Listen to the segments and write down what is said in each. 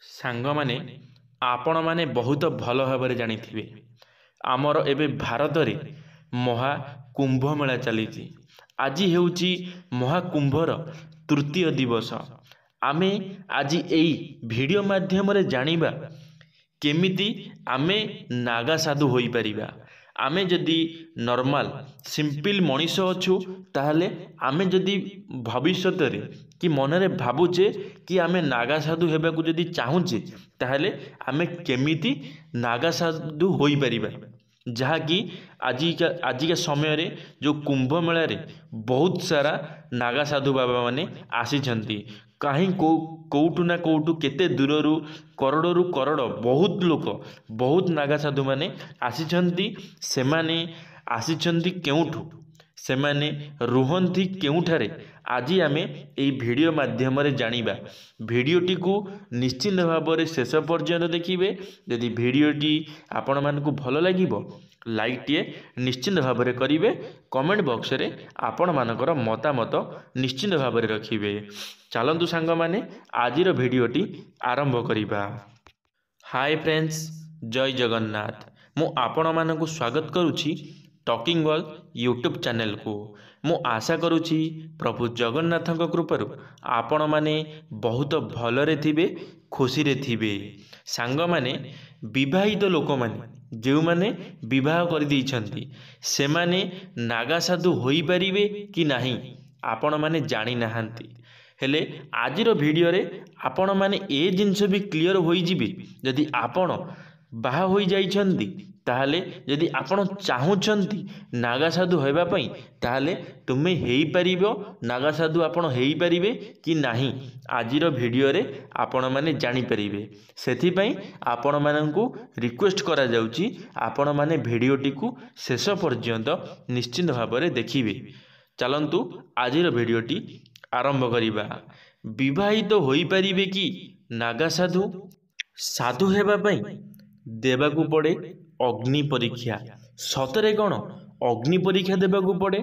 ସାଙ୍ଗମାନେ ଆପଣ ମାନେ ବହୁତ ଭଲ ଭାବରେ ଜାଣିଥିବେ ଆମର ଏବେ ଭାରତରେ ମହାକୁମ୍ଭ ମେଳା ଚାଲିଛି। ଆଜି ହେଉଛି ମହାକୁମ୍ଭର ତୃତୀୟ ଦିବସ। ଆମେ ଆଜି ଏଇ ଭିଡ଼ିଓ ମାଧ୍ୟମରେ ଜାଣିବା କେମିତି ଆମେ ନାଗା ସାଧୁ ହୋଇପାରିବା। ଆମେ ଯଦି ନର୍ମାଲ ସିମ୍ପଲ ମଣିଷ ଅଛୁ ତାହେଲେ ଆମେ ଯଦି ଭବିଷ୍ୟତରେ କି ମନରେ ଭାବୁଛେ କି ଆମେ ନାଗା ସାଧୁ ହେବାକୁ ଯଦି ଚାହୁଁଛେ ତାହେଲେ ଆମେ କେମିତି ନାଗା ସାଧୁ ହୋଇପାରିବା। ଯାହାକି ଆଜିକା ସମୟରେ ଯେଉଁ କୁମ୍ଭ ମେଳାରେ ବହୁତ ସାରା ନାଗା ସାଧୁ ବାବା ମାନେ ଆସିଛନ୍ତି। କାହିଁ କେଉଁଠୁ ନା କେଉଁଠୁ କେତେ ଦୂରରୁ କରଡ଼ରୁ କରଡ଼ ବହୁତ ଲୋକ ବହୁତ ନାଗା ସାଧୁ ମାନେ ଆସିଛନ୍ତି। ସେମାନେ ଆସିଛନ୍ତି କେଉଁଠୁ, ସେମାନେ ରୁହନ୍ତି କେଉଁଠାରେ, ଆଜି ଆମେ ଏହି ଭିଡ଼ିଓ ମାଧ୍ୟମରେ ଜାଣିବା। ଭିଡ଼ିଓଟିକୁ ନିଶ୍ଚିନ୍ତ ଭାବରେ ଶେଷ ପର୍ଯ୍ୟନ୍ତ ଦେଖିବେ। ଯଦି ଭିଡ଼ିଓଟି ଆପଣମାନଙ୍କୁ ଭଲ ଲାଗିବ ଲାଇକ୍ଟିଏ ନିଶ୍ଚିନ୍ତ ଭାବରେ କରିବେ। କମେଣ୍ଟ ବକ୍ସରେ ଆପଣମାନଙ୍କର ମତାମତ ନିଶ୍ଚିନ୍ତ ଭାବରେ ରଖିବେ। ଚାଲନ୍ତୁ ସାଙ୍ଗମାନେ ଆଜିର ଭିଡ଼ିଓଟି ଆରମ୍ଭ କରିବା। ହାଇ ଫ୍ରେଣ୍ଡସ୍, ଜୟ ଜଗନ୍ନାଥ। ମୁଁ ଆପଣମାନଙ୍କୁ ସ୍ୱାଗତ କରୁଛି ଟକିଂ ୱାର୍ଲ୍ଡ ୟୁଟ୍ୟୁବ୍ ଚ୍ୟାନେଲକୁ। ମୁଁ ଆଶା କରୁଛି ପ୍ରଭୁ ଜଗନ୍ନାଥଙ୍କ କୃପାରୁ ଆପଣମାନେ ବହୁତ ଭଲରେ ଥିବେ, ଖୁସିରେ ଥିବେ। ସାଙ୍ଗମାନେ ବିବାହିତ ଲୋକମାନେ ଯେଉଁମାନେ ବିବାହ କରିଦେଇଛନ୍ତି ସେମାନେ ନାଗା ସାଧୁ ହୋଇପାରିବେ କି ନାହିଁ ଆପଣମାନେ ଜାଣିନାହାନ୍ତି। ହେଲେ ଆଜିର ଭିଡ଼ିଓରେ ଆପଣମାନେ ଏ ଜିନିଷ ବି କ୍ଲିଅର ହୋଇଯିବେ। ଯଦି ଆପଣ ବାହା ହୋଇଯାଇଛନ୍ତି ତାହେଲେ ଯଦି ଆପଣ ଚାହୁଁଛନ୍ତି ନାଗା ସାଧୁ ହେବା ପାଇଁ ତାହେଲେ ତୁମେ ହେଇପାରିବ, ନାଗା ସାଧୁ ଆପଣ ହେଇପାରିବେ କି ନାହିଁ ଆଜିର ଭିଡ଼ିଓରେ ଆପଣମାନେ ଜାଣିପାରିବେ। ସେଥିପାଇଁ ଆପଣମାନଙ୍କୁ ରିକ୍ୱେଷ୍ଟ କରାଯାଉଛି ଆପଣମାନେ ଭିଡ଼ିଓଟିକୁ ଶେଷ ପର୍ଯ୍ୟନ୍ତ ନିଶ୍ଚିନ୍ତ ଭାବରେ ଦେଖିବେ। ଚାଲନ୍ତୁ ଆଜିର ଭିଡ଼ିଓଟି ଆରମ୍ଭ କରିବା। ବିବାହିତ ହୋଇପାରିବେ କି ନାଗା ସାଧୁ? ସାଧୁ ହେବା ପାଇଁ ଦେବାକୁ ପଡ଼େ ଅଗ୍ନି ପରୀକ୍ଷା। ସତରେ କ'ଣ ଅଗ୍ନି ପରୀକ୍ଷା ଦେବାକୁ ପଡ଼େ?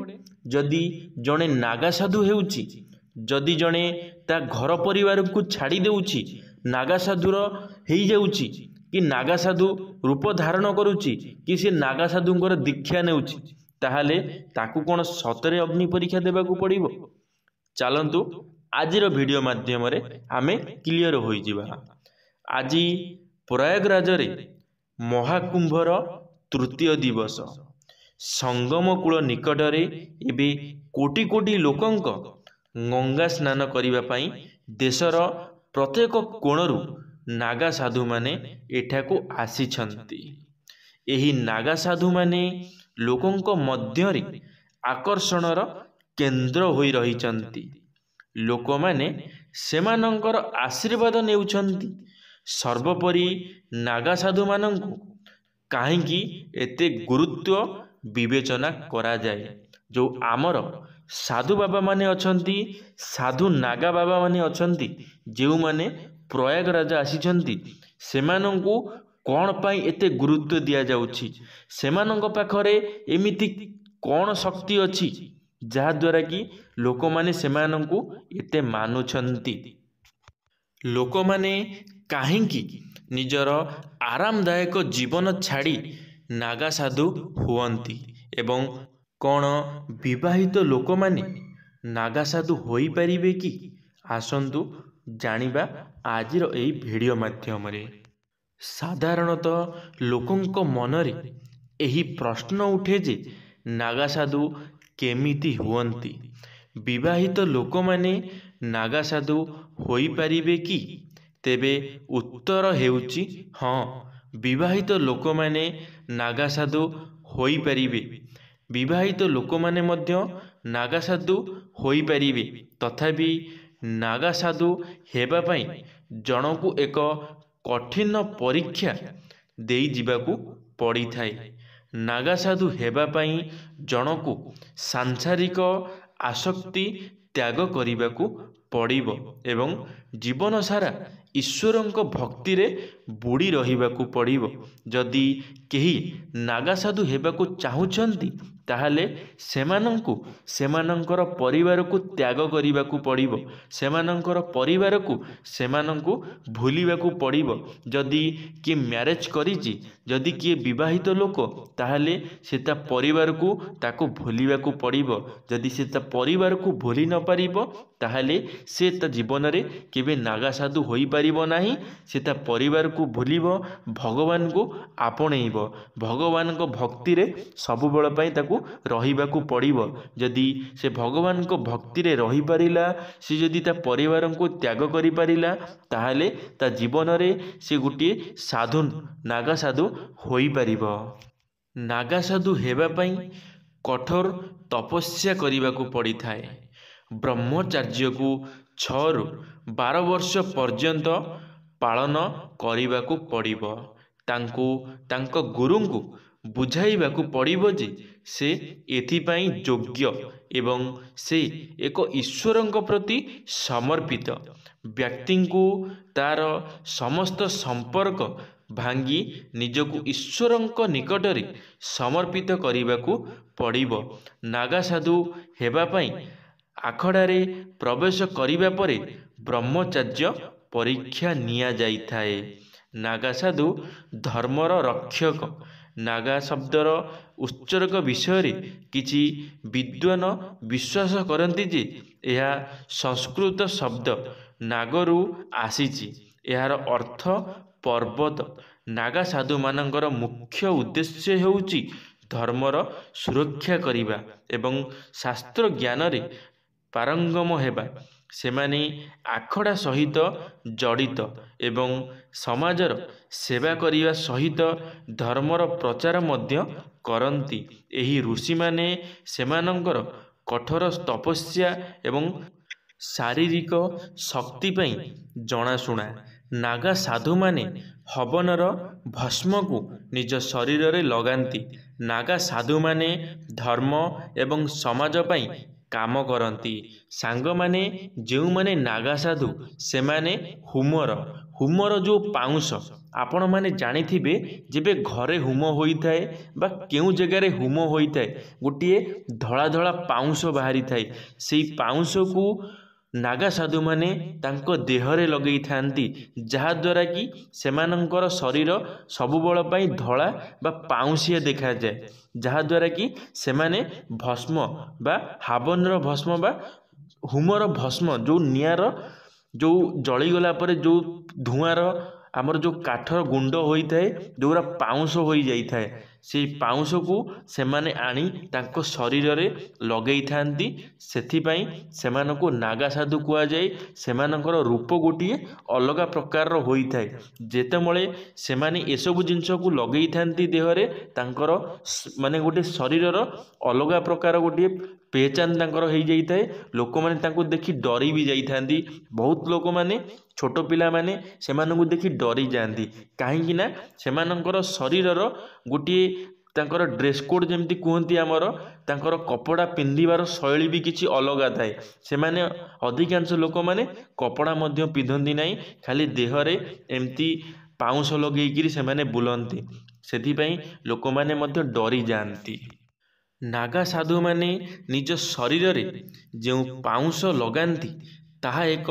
ଯଦି ଜଣେ ନାଗା ସାଧୁ ହେଉଛି, ଯଦି ଜଣେ ତା ଘର ପରିବାରକୁ ଛାଡ଼ି ଦେଉଛି, ନାଗା ସାଧୁର ହେଇଯାଉଛି କି ନାଗା ସାଧୁ ରୂପ ଧାରଣ କରୁଛି କି ସେ ନାଗା ସାଧୁଙ୍କର ଦୀକ୍ଷା ନେଉଛି, ତାହେଲେ ତାକୁ କ'ଣ ସତରେ ଅଗ୍ନି ପରୀକ୍ଷା ଦେବାକୁ ପଡ଼ିବ? ଚାଲନ୍ତୁ ଆଜିର ଭିଡ଼ିଓ ମାଧ୍ୟମରେ ଆମେ କ୍ଲିଅର ହୋଇଯିବା। ଆଜି ପ୍ରୟାଗରାଜରେ ମହାକୁମ୍ଭର ତୃତୀୟ ଦିବସ। ସଙ୍ଗମ କୂଳ ନିକଟରେ ଏବେ କୋଟି କୋଟି ଲୋକଙ୍କ ଗଙ୍ଗା ସ୍ନାନ କରିବା ପାଇଁ ଦେଶର ପ୍ରତ୍ୟେକ କୋଣରୁ ନାଗା ସାଧୁମାନେ ଏଠାକୁ ଆସିଛନ୍ତି। ଏହି ନାଗା ସାଧୁମାନେ ଲୋକଙ୍କ ମଧ୍ୟରେ ଆକର୍ଷଣର କେନ୍ଦ୍ର ହୋଇ ରହିଛନ୍ତି। ଲୋକମାନେ ସେମାନଙ୍କର ଆଶୀର୍ବାଦ ନେଉଛନ୍ତି। ସର୍ବୋପରି ନାଗା ସାଧୁମାନଙ୍କୁ କାହିଁକି ଏତେ ଗୁରୁତ୍ୱ ବିବେଚନା କରାଯାଏ? ଯେଉଁ ଆମର ସାଧୁ ବାବାମାନେ ଅଛନ୍ତି, ସାଧୁ ନାଗା ବାବାମାନେ ଅଛନ୍ତି, ଯେଉଁମାନେ ପ୍ରୟାଗରାଜ ଆସିଛନ୍ତି, ସେମାନଙ୍କୁ କ'ଣ ପାଇଁ ଏତେ ଗୁରୁତ୍ୱ ଦିଆଯାଉଛି? ସେମାନଙ୍କ ପାଖରେ ଏମିତି କ'ଣ ଶକ୍ତି ଅଛି ଯାହାଦ୍ୱାରା କି ଲୋକମାନେ ସେମାନଙ୍କୁ ଏତେ ମାନୁଛନ୍ତି? ଲୋକମାନେ କାହିଁକି ନିଜର ଆରାମଦାୟକ ଜୀବନ ଛାଡ଼ି ନାଗା ସାଧୁ ହୁଅନ୍ତି? ଏବଂ କ'ଣ ବିବାହିତ ଲୋକମାନେ ନାଗା ସାଧୁ ହୋଇପାରିବେ କି? ଆସନ୍ତୁ ଜାଣିବା ଆଜିର ଏହି ଭିଡ଼ିଓ ମାଧ୍ୟମରେ। ସାଧାରଣତଃ ଲୋକଙ୍କ ମନରେ ଏହି ପ୍ରଶ୍ନ ଉଠେ ଯେ ନାଗା ସାଧୁ କେମିତି ହୁଅନ୍ତି? ବିବାହିତ ଲୋକମାନେ ନାଗା ସାଧୁ ହୋଇପାରିବେ କି? ତେବେ ଉତ୍ତର ହେଉଛି ହଁ, ବିବାହିତ ଲୋକମାନେ ନାଗା ସାଧୁ ହୋଇପାରିବେ। ବିବାହିତ ଲୋକମାନେ ମଧ୍ୟ ନାଗା ସାଧୁ ହୋଇପାରିବେ। ତଥାପି ନାଗା ସାଧୁ ହେବା ପାଇଁ ଜଣକୁ ଏକ କଠିନ ପରୀକ୍ଷା ଦେଇଯିବାକୁ ପଡ଼ିଥାଏ। ନାଗା ସାଧୁ ହେବା ପାଇଁ ଜଣକୁ ସାଂସାରିକ ଆସକ୍ତି ତ୍ୟାଗ କରିବାକୁ ପଡ଼ିବ ଏବଂ ଜୀବନ ସାରା ଈଶ୍ୱରଙ୍କ ଭକ୍ତିରେ ବୁଡ଼ି ରହିବାକୁ ପଡ଼ିବ। ଯଦି କେହି ନାଗା ସାଧୁ ହେବାକୁ ଚାହୁଁଛନ୍ତି ତାହେଲେ ସେମାନଙ୍କୁ ସେମାନଙ୍କର ପରିବାରକୁ ତ୍ୟାଗ କରିବାକୁ ପଡ଼ିବ। ସେମାନଙ୍କର ପରିବାରକୁ ସେମାନଙ୍କୁ ଭୁଲିବାକୁ ପଡ଼ିବ। ଯଦି କିଏ ମ୍ୟାରେଜ୍ କରିଛି, ଯଦି କିଏ ବିବାହିତ ଲୋକ, ତାହେଲେ ସେ ତା ପରିବାରକୁ ତାକୁ ଭୁଲିବାକୁ ପଡ଼ିବ। ଯଦି ସେ ତା ପରିବାରକୁ ଭୁଲି ନ ପାରିବ ତାହେଲେ ସେ ତା ଜୀବନରେ କେବେ ନାଗା ସାଧୁ ହୋଇପାରିବ ନାହିଁ। ସେ ତା ପରିବାରକୁ ଭୁଲିବ, ଭଗବାନଙ୍କୁ ଆପଣେଇବ, ଭଗବାନଙ୍କ ଭକ୍ତିରେ ସବୁବେଳ ପାଇଁ ତାକୁ ରହିବାକୁ ପଡ଼ିବ। ଯଦି ସେ ଭଗବାନଙ୍କ ଭକ୍ତିରେ ରହିପାରିଲା, ସେ ଯଦି ତା ପରିବାରଙ୍କୁ ତ୍ୟାଗ କରିପାରିଲା, ତାହେଲେ ତା ଜୀବନରେ ସେ ଗୋଟିଏ ସାଧୁ, ନାଗା ସାଧୁ ହୋଇପାରିବ। ନାଗା ସାଧୁ ହେବା ପାଇଁ କଠୋର ତପସ୍ୟା କରିବାକୁ ପଡ଼ିଥାଏ। ବ୍ରହ୍ମଚାର୍ଯ୍ୟକୁ 6ରୁ 12 ବର୍ଷ ପର୍ଯ୍ୟନ୍ତ ପାଳନ କରିବାକୁ ପଡ଼ିବ। ତାଙ୍କୁ ତାଙ୍କ ଗୁରୁଙ୍କୁ ବୁଝାଇବାକୁ ପଡ଼ିବ ଯେ ସେ ଏଥିପାଇଁ ଯୋଗ୍ୟ ଏବଂ ସେ ଏକ ଈଶ୍ୱରଙ୍କ ପ୍ରତି ସମର୍ପିତ। ବ୍ୟକ୍ତିଙ୍କୁ ତାର ସମସ୍ତ ସମ୍ପର୍କ ଭାଙ୍ଗି ନିଜକୁ ଈଶ୍ୱରଙ୍କ ନିକଟରେ ସମର୍ପିତ କରିବାକୁ ପଡ଼ିବ। ନାଗା ସାଧୁ ହେବା ପାଇଁ ଆଖଡ଼ାରେ ପ୍ରବେଶ କରିବା ପରେ ବ୍ରହ୍ମଚାର୍ଯ୍ୟ ପରୀକ୍ଷା ନିଆଯାଇଥାଏ। ନାଗା ସାଧୁ ଧର୍ମର ରକ୍ଷକ। ନାଗା ଶବ୍ଦର ଉଚ୍ଚାରଣ ବିଷୟରେ କିଛି ବିଦ୍ୱାନ ବିଶ୍ୱାସ କରନ୍ତି ଯେ ଏହା ସଂସ୍କୃତ ଶବ୍ଦ ନାଗରୁ ଆସିଛି। ଏହାର ଅର୍ଥ ପର୍ବତ। ନାଗା ସାଧୁମାନଙ୍କର ମୁଖ୍ୟ ଉଦ୍ଦେଶ୍ୟ ହେଉଛି ଧର୍ମର ସୁରକ୍ଷା କରିବା ଏବଂ ଶାସ୍ତ୍ର ଜ୍ଞାନରେ ପାରଙ୍ଗମ ହେବା। ସେମାନେ ଆଖଡ଼ା ସହିତ ଜଡ଼ିତ ଏବଂ ସମାଜର ସେବା କରିବା ସହିତ ଧର୍ମର ପ୍ରଚାର ମଧ୍ୟ କରନ୍ତି। ଏହି ଋଷିମାନେ ସେମାନଙ୍କର କଠୋର ତପସ୍ୟା ଏବଂ ଶାରୀରିକ ଶକ୍ତି ପାଇଁ ଜଣାଶୁଣା। ନାଗା ସାଧୁମାନେ ହବନର ଭସ୍ମକୁ ନିଜ ଶରୀରରେ ଲଗାନ୍ତି। ନାଗା ସାଧୁମାନେ ଧର୍ମ ଏବଂ ସମାଜ ପାଇଁ କାମ କରନ୍ତି। ସାଙ୍ଗମାନେ, ଯେଉଁମାନେ ନାଗା ସାଧୁ ସେମାନେ ହୁମର ଯେଉଁ ପାଉଁଶ, ଆପଣମାନେ ଜାଣିଥିବେ ଯେବେ ଘରେ ହୁମ ହୋଇଥାଏ ବା କେଉଁ ଜାଗାରେ ହୁମ ହୋଇଥାଏ ଗୋଟିଏ ଧଳା ଧଳା ପାଉଁଶ ବାହାରିଥାଏ। ସେଇ ପାଉଁଶକୁ ନାଗା ସାଧୁମାନେ ତାଙ୍କ ଦେହରେ ଲଗେଇଥାନ୍ତି, ଯାହାଦ୍ୱାରା କି ସେମାନଙ୍କର ଶରୀର ସବୁବେଳ ପାଇଁ ଧଳା ବା ପାଉଁଶିଆ ଦେଖାଯାଏ। ଯାହାଦ୍ୱାରା କି ସେମାନେ ଭସ୍ମ ବା ହାବନର ଭସ୍ମ ବା ହୁମର ଭସ୍ମ, ଯେଉଁ ନିଆଁର ଯେଉଁ ଜଳିଗଲା ପରେ ଯେଉଁ ଧୂଆଁର ଆମର ଯେଉଁ କାଠର ଗୁଣ୍ଡ ହୋଇଥାଏ, ଯେଉଁଗୁଡ଼ା ପାଉଁଶ ହୋଇଯାଇଥାଏ, ସେଇ ପାଉଁଶକୁ ସେମାନେ ଆଣି ତାଙ୍କ ଶରୀରରେ ଲଗେଇଥାନ୍ତି। ସେଥିପାଇଁ ସେମାନଙ୍କୁ ନାଗା ସାଧୁ କୁହାଯାଏ। ସେମାନଙ୍କର ରୂପ ଗୋଟିଏ ଅଲଗା ପ୍ରକାରର ହୋଇଥାଏ। ଯେତେବେଳେ ସେମାନେ ଏସବୁ ଜିନିଷକୁ ଲଗେଇଥାନ୍ତି ଦେହରେ, ତାଙ୍କର ମାନେ ଗୋଟିଏ ଶରୀରର ଅଲଗା ପ୍ରକାର ଗୋଟିଏ ପେହଚାନ ତାଙ୍କର ହେଇଯାଇଥାଏ। ଲୋକମାନେ ତାଙ୍କୁ ଦେଖି ଡରି ବି ଯାଇଥାନ୍ତି। ବହୁତ ଲୋକମାନେ, ଛୋଟ ପିଲାମାନେ ସେମାନଙ୍କୁ ଦେଖି ଡରିଯାଆନ୍ତି। କାହିଁକି ନା ସେମାନଙ୍କର ଶରୀରର ଗୋଟିଏ ତାଙ୍କର ଡ୍ରେସ୍ କୋଡ଼୍ ଯେମିତି କୁହନ୍ତି ଆମର, ତାଙ୍କର କପଡ଼ା ପିନ୍ଧିବାର ଶୈଳୀ ବି କିଛି ଅଲଗା ଥାଏ। ସେମାନେ ଅଧିକାଂଶ ଲୋକମାନେ କପଡ଼ା ମଧ୍ୟ ପିନ୍ଧନ୍ତି ନାହିଁ, ଖାଲି ଦେହରେ ଏମିତି ପାଉଁଶ ଲଗେଇକିରି ସେମାନେ ବୁଲନ୍ତି। ସେଥିପାଇଁ ଲୋକମାନେ ମଧ୍ୟ ଡରିଯାଆନ୍ତି। ନାଗା ସାଧୁମାନେ ନିଜ ଶରୀରରେ ଯେଉଁ ପାଉଁଶ ଲଗାନ୍ତି ତାହା ଏକ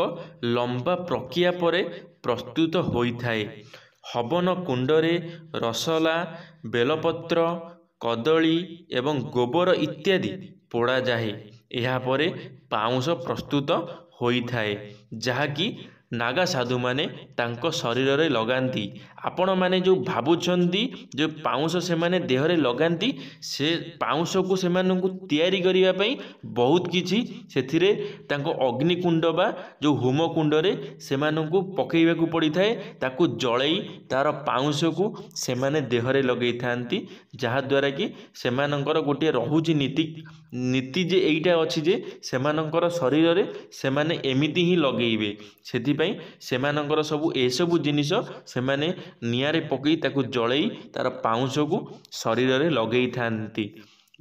ଲମ୍ବା ପ୍ରକ୍ରିୟା ପରେ ପ୍ରସ୍ତୁତ ହୋଇଥାଏ। ହବନ କୁଣ୍ଡରେ ରସଲା, ବେଲପତ୍ର, କଦଳୀ ଏବଂ ଗୋବର ଇତ୍ୟାଦି ପୋଡ଼ାଯାଏ। ଏହାପରେ ପାଉଁଶ ପ୍ରସ୍ତୁତ ହୋଇଥାଏ, ଯାହାକି ନାଗା ସାଧୁମାନେ ତାଙ୍କ ଶରୀରରେ ଲଗାନ୍ତି। ଆପଣମାନେ ଯେଉଁ ଭାବୁଛନ୍ତି ଯେ ପାଉଁଶ ସେମାନେ ଦେହରେ ଲଗାନ୍ତି, ସେ ପାଉଁଶକୁ ସେମାନଙ୍କୁ ତିଆରି କରିବା ପାଇଁ ବହୁତ କିଛି ସେଥିରେ ତାଙ୍କ ଅଗ୍ନିକୁଣ୍ଡ ବା ଯେଉଁ ହୋମ କୁଣ୍ଡରେ ସେମାନଙ୍କୁ ପକାଇବାକୁ ପଡ଼ିଥାଏ। ତାକୁ ଜଳେଇ ତାର ପାଉଁଶକୁ ସେମାନେ ଦେହରେ ଲଗେଇଥାନ୍ତି, ଯାହାଦ୍ୱାରା କି ସେମାନଙ୍କର ଗୋଟିଏ ରହୁଛି ନୀତି ଯେ ଏଇଟା ଅଛି ଯେ ସେମାନଙ୍କର ଶରୀରରେ ସେମାନେ ଏମିତି ହିଁ ଲଗେଇବେ। ସେଥିପାଇଁ ସେମାନଙ୍କର ଏସବୁ ଜିନିଷ ସେମାନେ ନିଆଁରେ ପକାଇ ତାକୁ ଜଳେଇ ତାର ପାଉଁଶକୁ ଶରୀରରେ ଲଗେଇଥାନ୍ତି।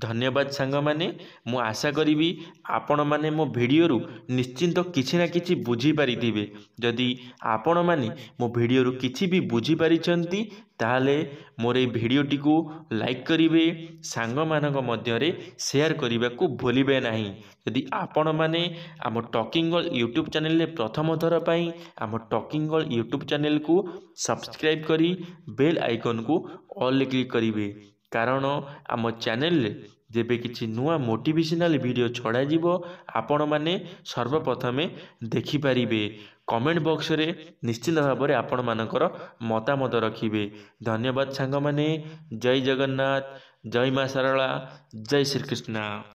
धन्यवाद सांगमाने मु आशा करी आपण माने मो भिडियो निश्चिंत किछि ना किछि बुझी पारिथिबे। जदि आपण माने मो भिडियो किछि भी बुझी पारिछंती ताहाले मोर ए भिडियोटी को लाइक करिवे, सांग मानक मध्यरे शेयर करने को भूलिबे नाही। यदि आपण माने आम टॉकिंग गर्ल यूट्यूब चैनल ले प्रथम थर पई आम टॉकिंग गर्ल यूट्यूब चैनल को सब्सक्राइब करी बेल आइकन को ऑल क्लिक करिवे, कारण आम चैनल जेबे किछि नुआ मोटिवेशनल वीडियो छड़ा जीवो आपण माने सर्वप्रथमे देखि पारिबे। कमेंट बॉक्स रे निश्चित भाव में आपण मानकर मतामत रखिबे। धन्यवाद सांग माने। जय जगन्नाथ, जय मां शारला, जय श्री कृष्ण।